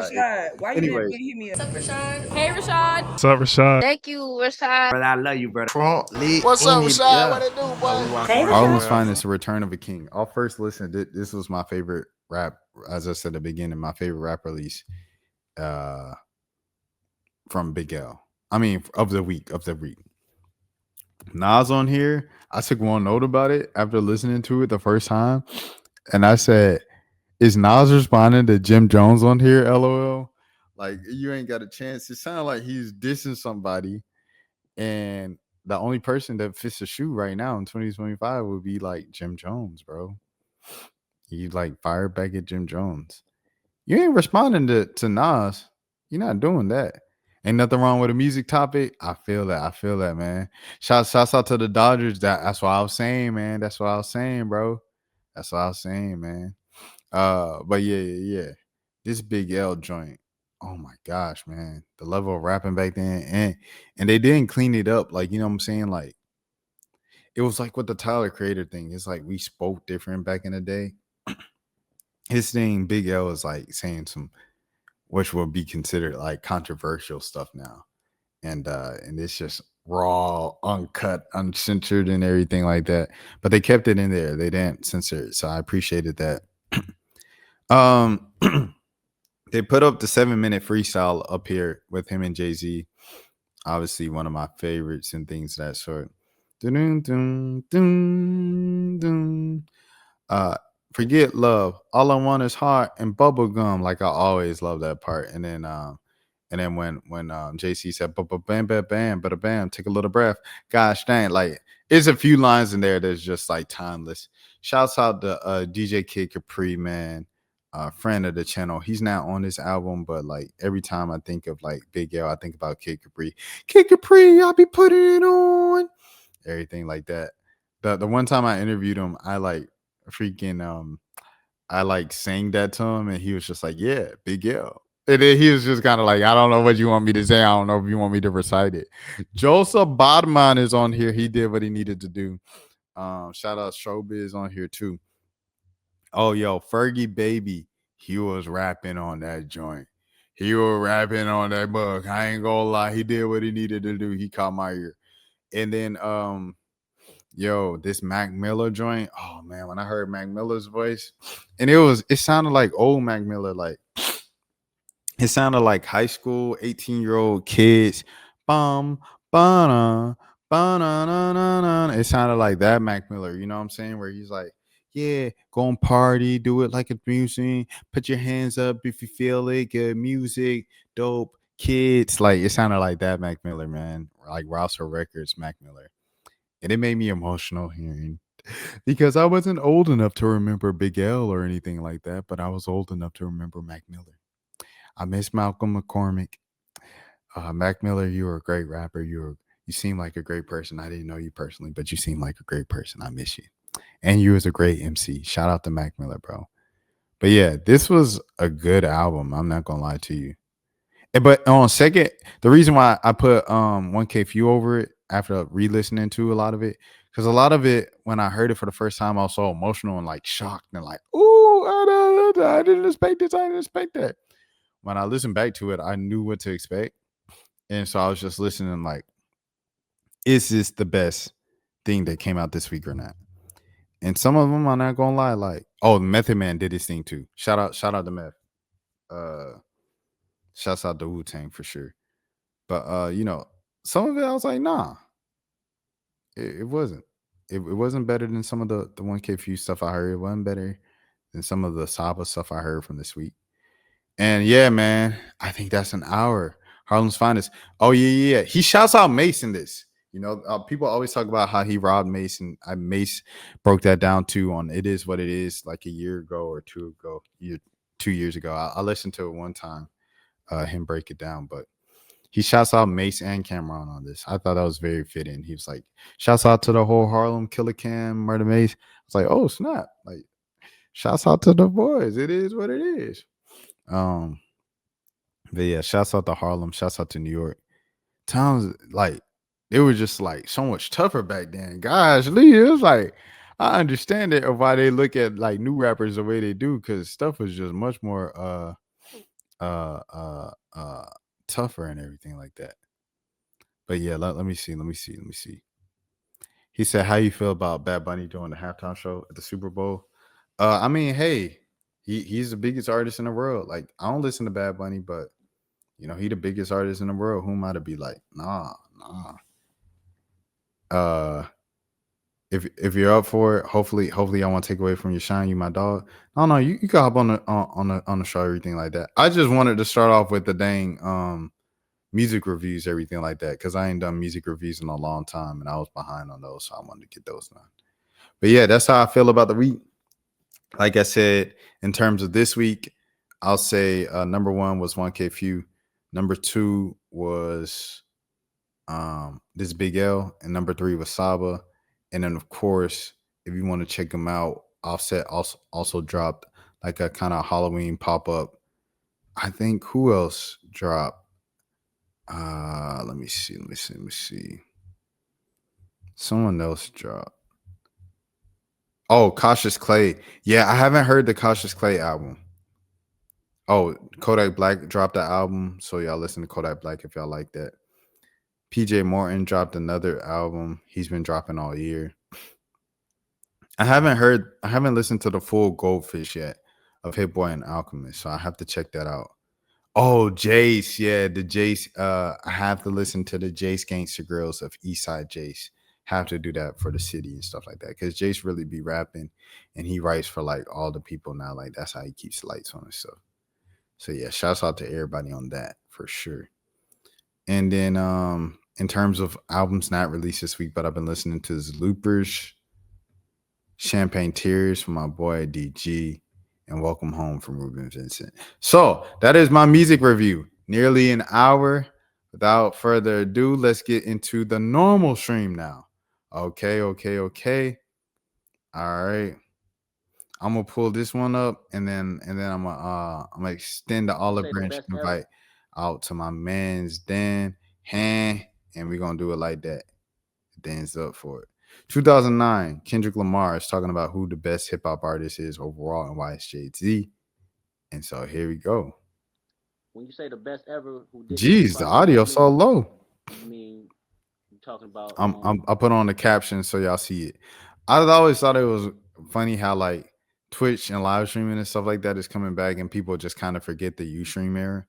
Rashad, why you Anyway, didn't hit me up? What's up, Rashad? Hey, Rashad. What's up, Rashad? Thank you, Rashad. brother, I love you, brother. What's up, Rashad? What it do, boy? Hey, Harlem's Rashad. Finest, Return of a King. I'll first listen. This was my favorite rap, as I said at the beginning, my favorite rap release uh, from Big L. I mean, of the week. Nas on here. I took one note about it after listening to it the first time, and I said, "Is Nas responding to Jim Jones on here? LOL." Like you ain't got a chance. It sounded like he's dissing somebody, and the only person that fits the shoe right now in 2025 would be like Jim Jones, bro. He like fired back at Jim Jones. You ain't responding to Nas. You're not doing that. Ain't nothing wrong with a music topic. I feel that, man. Shouts out to the Dodgers. That's what I was saying, man. That's what I was saying, bro. That's what I was saying, man. But yeah. This Big L joint. Oh my gosh, man. The level of rapping back then, and they didn't clean it up. Like, you know what I'm saying? Like, it was like with the Tyler Creator thing. It's like we spoke different back in the day. His thing, Big L, is like saying some which will be considered like controversial stuff now. And it's just raw, uncut, uncensored, and everything like that. But they kept it in there. They didn't censor it. So I appreciated that. They put up the 7-minute freestyle up here with him and Jay-Z. Obviously, one of my favorites and things of that sort. Dun, dun, dun, dun. Forget love. All I want is heart and bubble gum. Like I always love that part. And then when JC said bam bam bam bada bam, take a little breath. Gosh dang, like there's a few lines in there that's just like timeless. Shouts out to DJ Kid Capri, man. Friend of the channel. He's not on this album, but like every time I think of like Big L, I think about Kid Capri. Kid Capri, I'll be putting it on. Everything like that. The one time I interviewed him, I like freaking I like sang that to him, and he was just like, "Yeah, Big L." And then he was just kind of like, "I don't know what you want me to say. I don't know if you want me to recite it." Joseph Bodman is on here. He did what he needed to do. Shout out Showbiz on here too. Oh, yo, Fergie Baby, he was rapping on that joint. He was rapping on that book. I ain't gonna lie, he did what he needed to do. He caught my ear. And then yo, this Mac Miller joint. Oh man, when I heard Mac Miller's voice, and it sounded like old Mac Miller, like it sounded like high school 18-year-old kids. Bum ba ba. It sounded like that Mac Miller, you know what I'm saying? Where he's like, yeah, go and party, do it like it's music, put your hands up if you feel it, good music, dope kids. Like it sounded like that Mac Miller, man. Like Rouser Records Mac Miller. And it made me emotional hearing because I wasn't old enough to remember Big L or anything like that, but I was old enough to remember Mac Miller. I miss Malcolm McCormick. Mac Miller, you were a great rapper. You seem like a great person. I didn't know you personally, but you seem like a great person. I miss you. And you was a great MC. Shout out to Mac Miller, bro. But yeah, this was a good album. I'm not gonna lie to you. But on second, the reason why I put 1K Few over it after re-listening to a lot of it, because a lot of it, when I heard it for the first time, I was so emotional and like shocked and like, ooh, I didn't expect this, I didn't expect that. When I listened back to it, I knew what to expect. And so I was just listening like, is this the best thing that came out this week or not? And some of them, I'm not gonna lie, like, oh, Method Man did his thing too. Shout out to Meth. Shouts out to Wu-Tang for sure. But you know, some of it I was like, nah. It wasn't. It wasn't better than some of the 1K Few stuff I heard. It wasn't better than some of the Saba stuff I heard from this week. And yeah, man, I think that's an hour. Harlem's Finest. Oh yeah. He shouts out Mace in this. You know, people always talk about how he robbed Mace, and Mace broke that down too on "It Is What It Is" like a year ago or 2 years ago. I listened to it one time, him break it down, but he shouts out Mace and Cameron on this. I thought that was very fitting. He was like, shouts out to the whole Harlem, Killer Cam, Murder Mace. I was like, oh snap! Like, shouts out to the boys. It is what it is. But yeah, shouts out to Harlem, shouts out to New York. Towns, like, they were just like so much tougher back then. Gosh, Lee, it was like, I understand it of why they look at like new rappers the way they do, because stuff was just much more tougher and everything like that. But yeah, let me see. He said, "How you feel about Bad Bunny doing the halftime show at the Super Bowl?" I mean, hey, he's the biggest artist in the world. Like, I don't listen to Bad Bunny, but he the biggest artist in the world. Who am I to be like, nah. If you're up for it, hopefully I won't take away from your shine. You my dog. No, you can hop on the show, everything like that. I just wanted to start off with the dang music reviews, everything like that, because I ain't done music reviews in a long time, and I was behind on those, so I wanted to get those done. But yeah, that's how I feel about the week. Like I said, in terms of this week, I'll say number one was 1K Few, number two was this Big L, and number three was Saba, and then of course, if you want to check them out, Offset also dropped like a kind of Halloween pop up. I think who else dropped? Let me see. Someone else dropped. Oh, Cautious Clay. Yeah, I haven't heard the Cautious Clay album. Oh, Kodak Black dropped the album, so y'all listen to Kodak Black if y'all like that. PJ Morton dropped another album. He's been dropping all year. I haven't listened to the full Goldfish yet of Hit Boy and Alchemist, so I have to check that out. Oh, Jace, yeah, the Jace. I have to listen to the Jace Gangster Girls of Eastside Jace. Have to do that for the city and stuff like that, because Jace really be rapping, and he writes for like all the people now. Like, that's how he keeps the lights on and stuff. So yeah, shouts out to everybody on that for sure. And then in terms of albums not released this week, but I've been listening to is Loopers, Champagne Tears from my boy DG, and Welcome Home from Ruben Vincent. So that is my music review. Nearly an hour. Without further ado, let's get into the normal stream now. Okay. All right. I'm gonna pull this one up, and then I'm gonna extend the olive branch invite out to my man's Dan, and we're gonna do it like that. Dan's up for it. 2009, Kendrick Lamar is talking about who the best hip hop artist is overall and why it's Jay-Z. And so here we go. When you say the best ever, who did Jeez, the audio so low. You mean you talking about? I put on the caption so y'all see it. I always thought it was funny how like Twitch and live streaming and stuff like that is coming back, and people just kind of forget the Ustream era.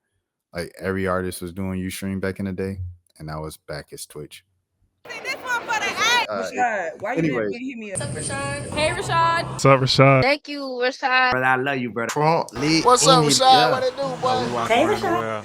Like, every artist was doing Ustream back in the day, and now it's back as Twitch. Rashad, why you didn't hit me up? What's up, Rashad? Hey, Rashad. What's up, Rashad? Thank you, Rashad. What's up, Rashad? What it do, boy? Hey, Rashad.